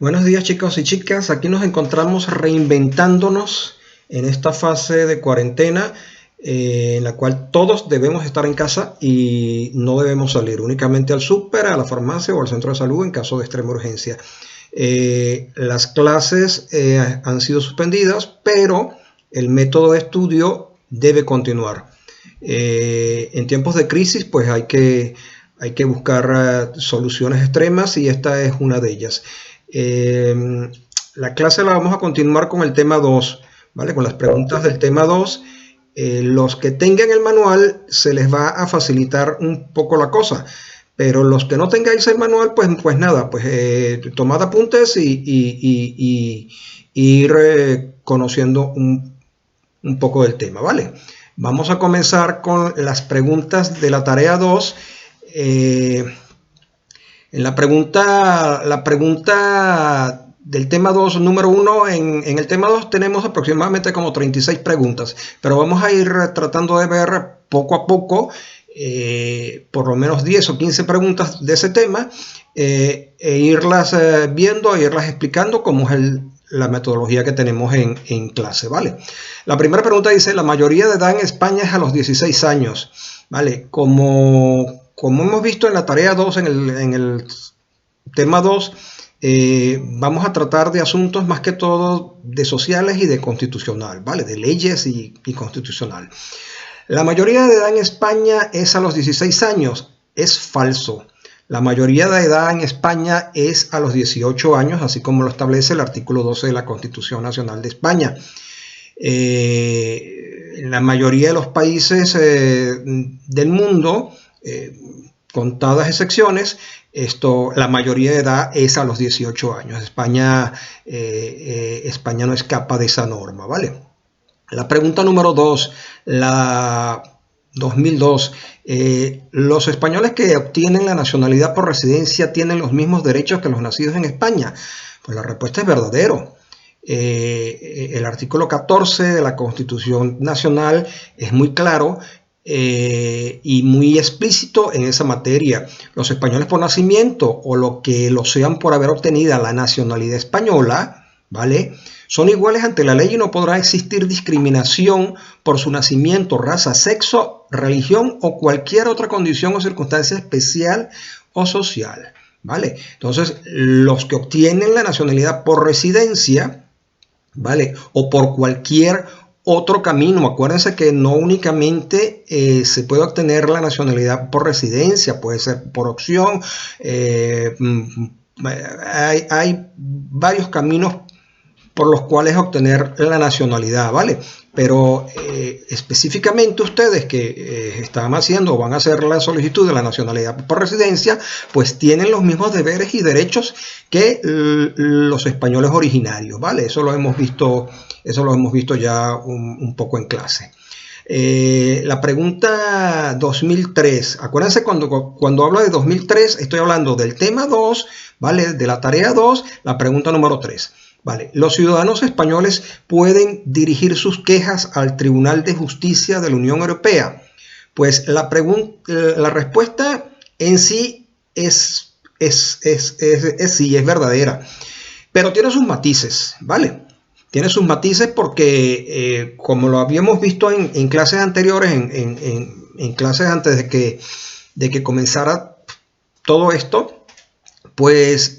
Buenos días, chicos y chicas. Aquí nos encontramos reinventándonos en esta fase de cuarentena, en la cual todos debemos estar en casa y no debemos salir únicamente al súper, a la farmacia o al centro de salud en caso de extrema urgencia. Las clases han sido suspendidas, pero el método de estudio debe continuar. En tiempos de crisis, pues hay que buscar soluciones extremas y esta es una de ellas. La clase la vamos a continuar con el tema 2, ¿vale? Con las preguntas del tema 2. Los que tengan el manual se les va a facilitar un poco la cosa, pero los que no tengáis el manual, pues nada, tomad apuntes y ir conociendo un poco del tema, ¿vale? Vamos a comenzar con las preguntas de la tarea 2. En la pregunta del tema 2, número 1, en el tema 2 tenemos aproximadamente como 36 preguntas, pero vamos a ir tratando de ver poco a poco por lo menos 10 o 15 preguntas de ese tema e irlas viendo, e irlas explicando cómo es la metodología que tenemos en clase, ¿vale? La primera pregunta dice, la mayoría de edad en España es a los 16 años, ¿vale? Como hemos visto en la tarea 2, en el tema 2, vamos a tratar de asuntos más que todo de sociales y de constitucional, ¿vale? De leyes y constitucional. La mayoría de edad en España es a los 16 años. Es falso. La mayoría de edad en España es a los 18 años, así como lo establece el artículo 12 de la Constitución Nacional de España. En la mayoría de los países del mundo, contadas excepciones, la mayoría de edad es a los 18 años. España no escapa de esa norma, ¿vale? La pregunta número 2, la 2002. ¿Los españoles que obtienen la nacionalidad por residencia tienen los mismos derechos que los nacidos en España? Pues la respuesta es verdadero. El artículo 14 de la Constitución Nacional es muy claro y muy explícito en esa materia. Los españoles por nacimiento o lo que lo sean por haber obtenido la nacionalidad española, ¿vale?, son iguales ante la ley y no podrá existir discriminación por su nacimiento, raza, sexo, religión o cualquier otra condición o circunstancia especial o social, ¿vale? Entonces, los que obtienen la nacionalidad por residencia, ¿vale?, o por cualquier otro camino, acuérdense que no únicamente se puede obtener la nacionalidad por residencia, puede ser por opción, hay varios caminos por los cuales obtener la nacionalidad, ¿vale? Pero específicamente ustedes que están haciendo o van a hacer la solicitud de la nacionalidad por residencia, pues tienen los mismos deberes y derechos que los españoles originarios, ¿vale? Eso lo hemos visto ya un poco en clase. La pregunta 2003, acuérdense cuando hablo de 2003, estoy hablando del tema 2, ¿vale? De la tarea 2, la pregunta número 3. Vale, los ciudadanos españoles pueden dirigir sus quejas al Tribunal de Justicia de la Unión Europea. Pues la respuesta en sí es verdadera, pero tiene sus matices, ¿vale? Tiene sus matices porque, como lo habíamos visto en clases anteriores, en clases antes de que comenzara todo esto, pues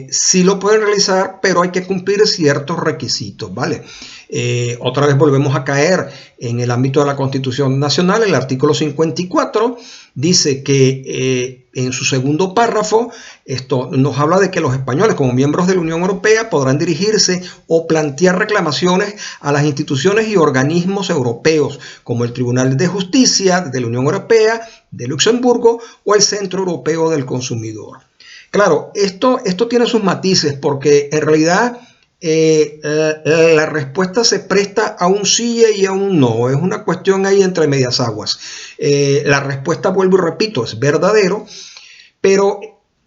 sí lo pueden realizar, pero hay que cumplir ciertos requisitos, ¿vale? Otra vez volvemos a caer en el ámbito de la Constitución Nacional. El artículo 54 dice que en su segundo párrafo esto nos habla de que los españoles como miembros de la Unión Europea podrán dirigirse o plantear reclamaciones a las instituciones y organismos europeos como el Tribunal de Justicia de la Unión Europea, de Luxemburgo o el Centro Europeo del Consumidor. Claro, esto tiene sus matices porque en realidad la respuesta se presta a un sí y a un no. Es una cuestión ahí entre medias aguas. La respuesta, vuelvo y repito, es verdadero, pero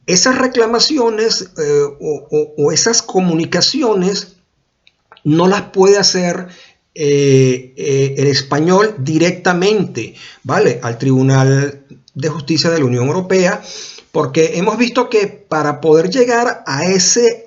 esas reclamaciones o esas comunicaciones no las puede hacer el español directamente, ¿vale?, al Tribunal de Justicia de la Unión Europea, Porque hemos visto que para poder llegar a ese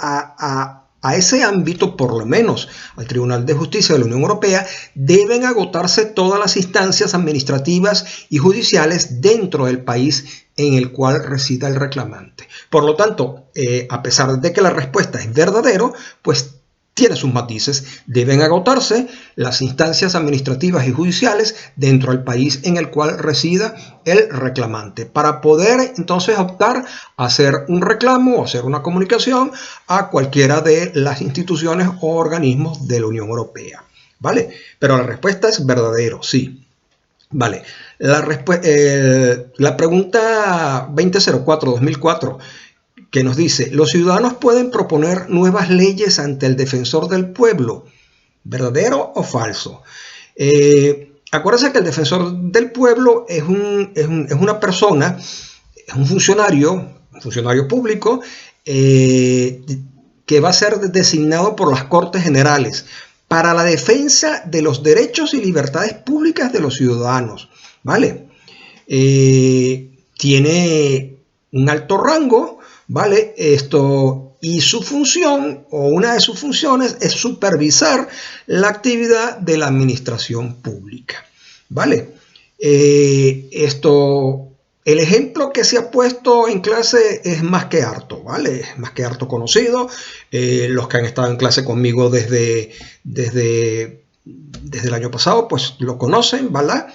ámbito, por lo menos al Tribunal de Justicia de la Unión Europea, deben agotarse todas las instancias administrativas y judiciales dentro del país en el cual resida el reclamante. Por lo tanto, a pesar de que la respuesta es verdadero, pues tiene sus matices. Deben agotarse las instancias administrativas y judiciales dentro del país en el cual resida el reclamante para poder entonces optar a hacer un reclamo o hacer una comunicación a cualquiera de las instituciones o organismos de la Unión Europea. ¿Vale? Pero la respuesta es verdadero, sí. Vale. La pregunta 2004-2004 que nos dice: los ciudadanos pueden proponer nuevas leyes ante el defensor del pueblo, ¿verdadero o falso? Acuérdense que el defensor del pueblo es una persona, es un funcionario público que va a ser designado por las Cortes Generales para la defensa de los derechos y libertades públicas de los ciudadanos, ¿vale? Tiene un alto rango, ¿vale? Y su función, o una de sus funciones, es supervisar la actividad de la administración pública, ¿vale? El ejemplo que se ha puesto en clase es más que harto, ¿vale? Es más que harto conocido. Los que han estado en clase conmigo desde el año pasado, pues lo conocen, ¿verdad?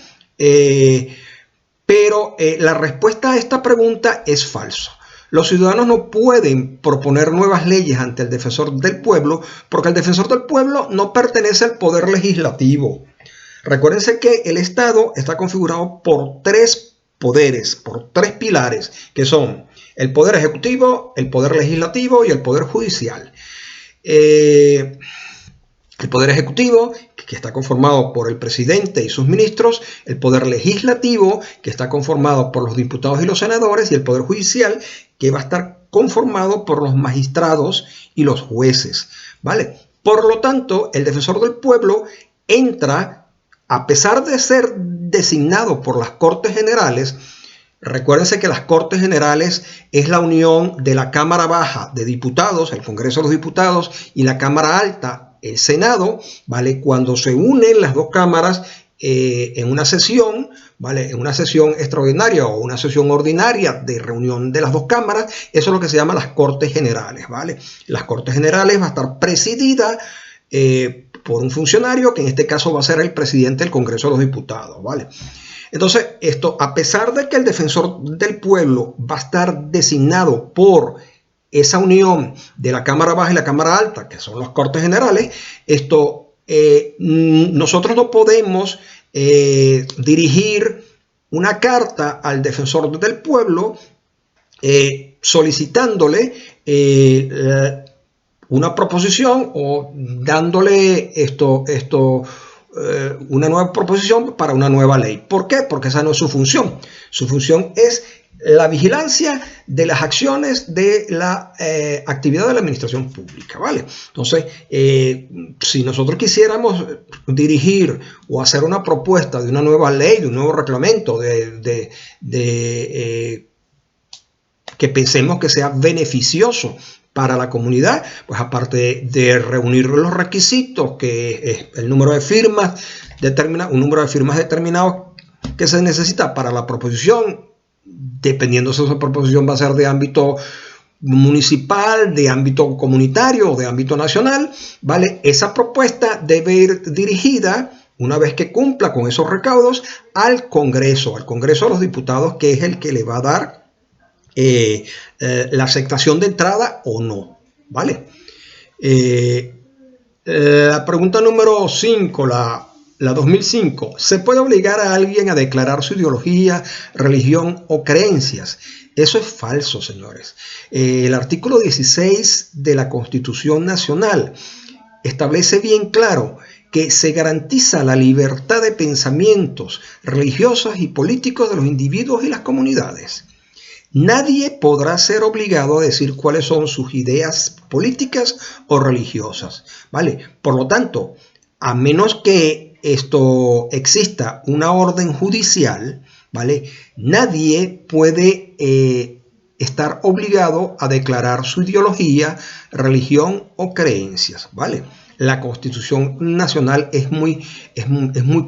Pero la respuesta a esta pregunta es falso. Los ciudadanos no pueden proponer nuevas leyes ante el defensor del pueblo porque el defensor del pueblo no pertenece al poder legislativo. Recuérdense que el Estado está configurado por tres poderes, por tres pilares, que son el poder ejecutivo, el poder legislativo y el poder judicial. El poder ejecutivo, que está conformado por el presidente y sus ministros, el poder legislativo, que está conformado por los diputados y los senadores, y el poder judicial, que va a estar conformado por los magistrados y los jueces, ¿vale? Por lo tanto, el defensor del pueblo entra, a pesar de ser designado por las Cortes Generales. Recuérdense que las Cortes Generales es la unión de la Cámara Baja de Diputados, el Congreso de los Diputados, y la Cámara Alta, el Senado, ¿vale? Cuando se unen las dos cámaras en una sesión, ¿vale? En una sesión extraordinaria o una sesión ordinaria de reunión de las dos cámaras, eso es lo que se llama las Cortes Generales, ¿vale? Las Cortes Generales va a estar presidida por un funcionario que en este caso va a ser el presidente del Congreso de los Diputados, ¿vale? Entonces, a pesar de que el defensor del pueblo va a estar designado por esa unión de la Cámara Baja y la Cámara Alta, que son las Cortes Generales, nosotros no podemos dirigir una carta al defensor del pueblo solicitándole una proposición o dándole una nueva proposición para una nueva ley. ¿Por qué? Porque esa no es su función. Su función es la vigilancia de las acciones de la actividad de la administración pública, ¿vale? Entonces, si nosotros quisiéramos dirigir o hacer una propuesta de una nueva ley, de un nuevo reglamento, que pensemos que sea beneficioso para la comunidad, pues aparte de reunir los requisitos, que es el número de firmas, un número de firmas determinado que se necesita para la proposición, dependiendo si esa proposición va a ser de ámbito municipal, de ámbito comunitario o de ámbito nacional, ¿vale? Esa propuesta debe ir dirigida, una vez que cumpla con esos recaudos, al Congreso de los Diputados, que es el que le va a dar la aceptación de entrada o no, ¿vale? La pregunta número 5, la 2005, ¿se puede obligar a alguien a declarar su ideología, religión o creencias? Eso es falso, señores. El artículo 16 de la Constitución Nacional establece bien claro que se garantiza la libertad de pensamientos religiosos y políticos de los individuos y las comunidades. Nadie podrá ser obligado a decir cuáles son sus ideas políticas o religiosas, ¿vale? Por lo tanto, a menos que exista una orden judicial, ¿vale? Nadie puede estar obligado a declarar su ideología, religión o creencias, ¿vale? La Constitución Nacional es muy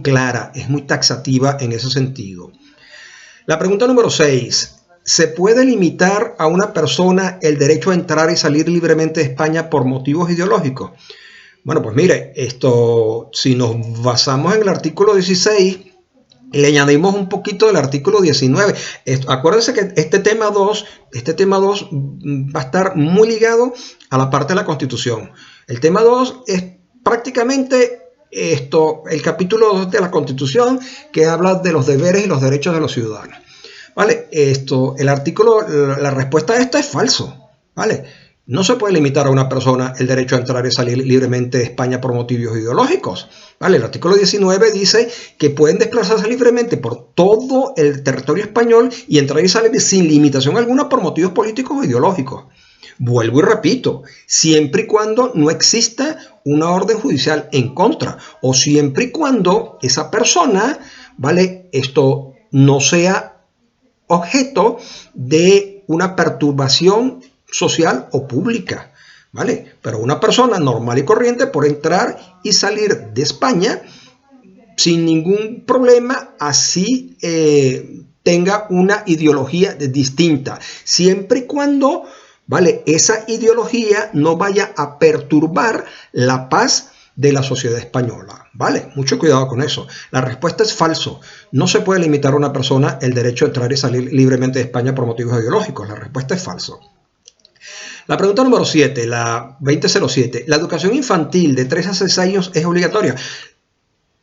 clara, es muy taxativa en ese sentido. La pregunta número 6. ¿Se puede limitar a una persona el derecho a entrar y salir libremente de España por motivos ideológicos? Bueno, pues mire, si nos basamos en el artículo 16, le añadimos un poquito del artículo 19. Acuérdense que este tema 2 va a estar muy ligado a la parte de la Constitución. El tema 2 es prácticamente el capítulo 2 de la Constitución, que habla de los deberes y los derechos de los ciudadanos. ¿Vale? La respuesta a esta es falso. ¿Vale? No se puede limitar a una persona el derecho a entrar y salir libremente de España por motivos ideológicos. ¿Vale? El artículo 19 dice que pueden desplazarse libremente por todo el territorio español y entrar y salir sin limitación alguna por motivos políticos o ideológicos. Vuelvo y repito, siempre y cuando no exista una orden judicial en contra, o siempre y cuando esa persona, ¿vale?, no sea objeto de una perturbación social o pública, ¿vale? Pero una persona normal y corriente puede entrar y salir de España sin ningún problema, así tenga una ideología distinta, siempre y cuando, ¿vale?, esa ideología no vaya a perturbar la paz de la sociedad española, ¿vale? Mucho cuidado con eso. La respuesta es falso. No se puede limitar a una persona el derecho a entrar y salir libremente de España por motivos ideológicos. La respuesta es falso. La pregunta número 7, la 2007. ¿La educación infantil de 3 a 6 años es obligatoria?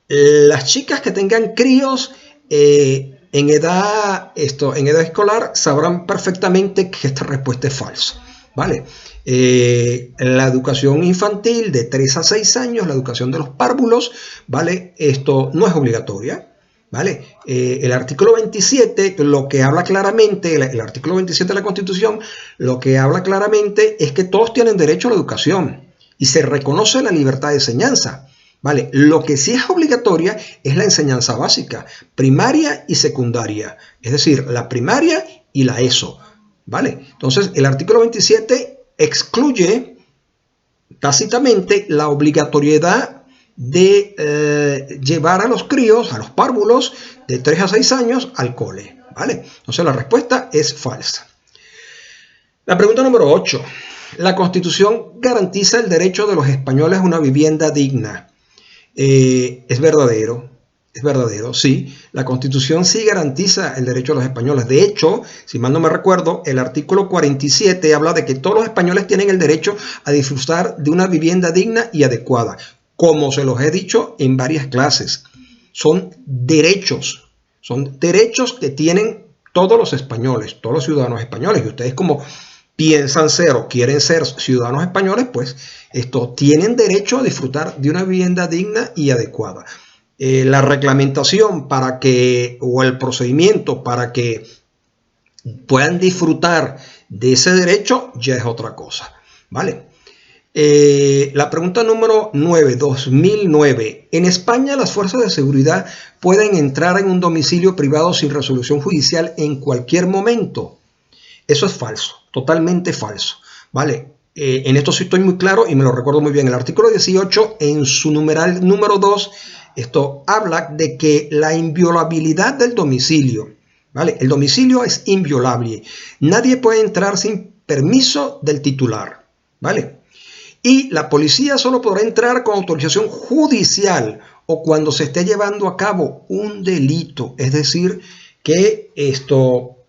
Las chicas que tengan críos en edad escolar sabrán perfectamente que esta respuesta es falsa, ¿vale? La educación infantil de 3 a 6 años, la educación de los párvulos, ¿vale? Esto no es obligatoria, ¿vale? El artículo 27, lo que habla claramente, el artículo 27 de la Constitución, lo que habla claramente es que todos tienen derecho a la educación y se reconoce la libertad de enseñanza, ¿vale? Lo que sí es obligatoria es la enseñanza básica, primaria y secundaria, es decir, la primaria y la ESO, ¿vale? Entonces, el artículo 27 excluye tácitamente la obligatoriedad de llevar a los críos, a los párvulos de 3 a 6 años al cole, ¿vale? Entonces la respuesta es falsa. La pregunta número 8. ¿La Constitución garantiza el derecho de los españoles a una vivienda digna? Es verdadero, sí. La Constitución sí garantiza el derecho de los españoles. De hecho, si mal no me recuerdo, el artículo 47 habla de que todos los españoles tienen el derecho a disfrutar de una vivienda digna y adecuada. Como se los he dicho en varias clases, son derechos que tienen todos los españoles, todos los ciudadanos españoles. Y ustedes, como piensan ser o quieren ser ciudadanos españoles, pues tienen derecho a disfrutar de una vivienda digna y adecuada. La reglamentación o el procedimiento para que puedan disfrutar de ese derecho ya es otra cosa, ¿vale? La pregunta número 9, 2009. ¿En España las fuerzas de seguridad pueden entrar en un domicilio privado sin resolución judicial en cualquier momento? Eso es falso, totalmente falso, ¿vale? En esto sí estoy muy claro y me lo recuerdo muy bien. El artículo 18, en su numeral número 2, esto habla de que la inviolabilidad del domicilio, ¿vale? El domicilio es inviolable. Nadie puede entrar sin permiso del titular, ¿vale? Y la policía solo podrá entrar con autorización judicial o cuando se esté llevando a cabo un delito, es decir, que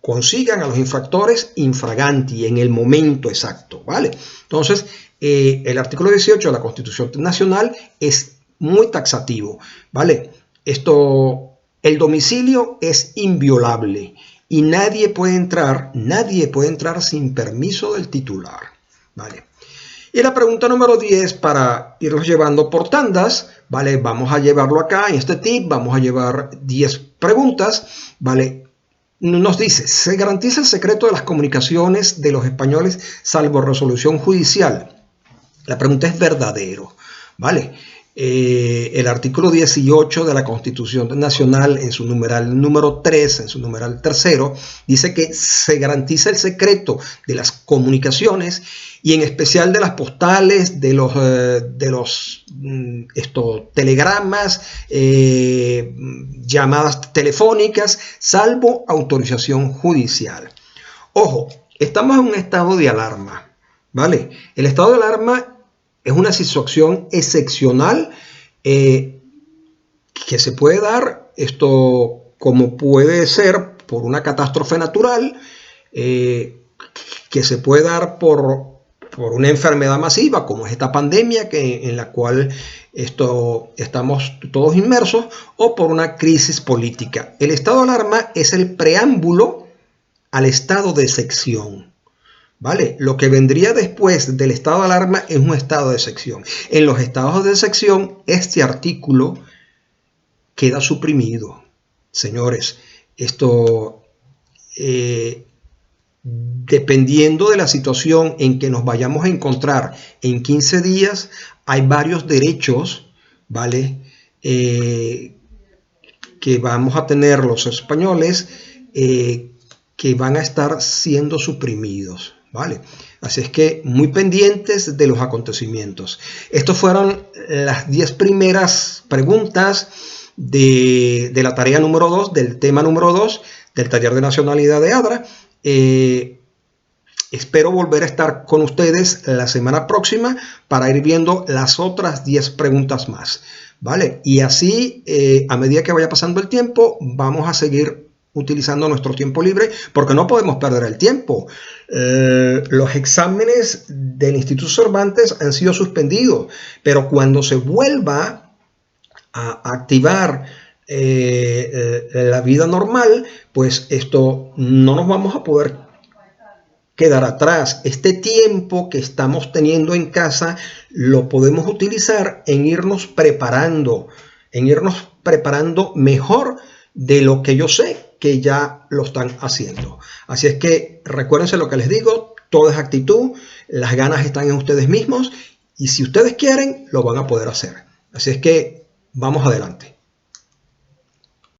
consigan a los infractores infraganti en el momento exacto, ¿vale? Entonces, el artículo 18 de la Constitución Nacional es muy taxativo, ¿vale? El domicilio es inviolable y nadie puede entrar sin permiso del titular, ¿vale? Y la pregunta número 10, para irlos llevando por tandas, ¿vale? Vamos a llevarlo acá en este tip, vamos a llevar 10 preguntas, ¿vale? Nos dice, ¿se garantiza el secreto de las comunicaciones de los españoles salvo resolución judicial? La pregunta es verdadero, ¿vale? el artículo 18 de la Constitución Nacional, en su numeral número 3, en su numeral tercero, dice que se garantiza el secreto de las comunicaciones y en especial de las postales, de los telegramas, llamadas telefónicas, salvo autorización judicial. Ojo, estamos en un estado de alarma, ¿vale? El estado de alarma es una situación excepcional que se puede dar, como puede ser por una catástrofe natural, que se puede dar por una enfermedad masiva, como es esta pandemia en la cual estamos todos inmersos, o por una crisis política. El estado de alarma es el preámbulo al estado de excepción. ¿Vale? Lo que vendría después del estado de alarma es un estado de excepción. En los estados de excepción, este artículo queda suprimido. Señores, dependiendo de la situación en que nos vayamos a encontrar en 15 días, hay varios derechos, ¿vale? Que vamos a tener los españoles, que van a estar siendo suprimidos. ¿Vale? Así es que muy pendientes de los acontecimientos. Estas fueron las 10 primeras preguntas de la tarea número 2, del tema número 2 del taller de nacionalidad de ADRA. Espero volver a estar con ustedes la semana próxima para ir viendo las otras 10 preguntas más. ¿Vale? Y así, a medida que vaya pasando el tiempo, vamos a seguir utilizando nuestro tiempo libre, porque no podemos perder el tiempo. Los exámenes del Instituto Cervantes han sido suspendidos, pero cuando se vuelva a activar la vida normal, pues no nos vamos a poder quedar atrás. Este tiempo que estamos teniendo en casa lo podemos utilizar en irnos preparando mejor de lo que yo sé que ya lo están haciendo. Así es que recuérdense lo que les digo, todo es actitud, las ganas están en ustedes mismos y si ustedes quieren, lo van a poder hacer. Así es que vamos adelante.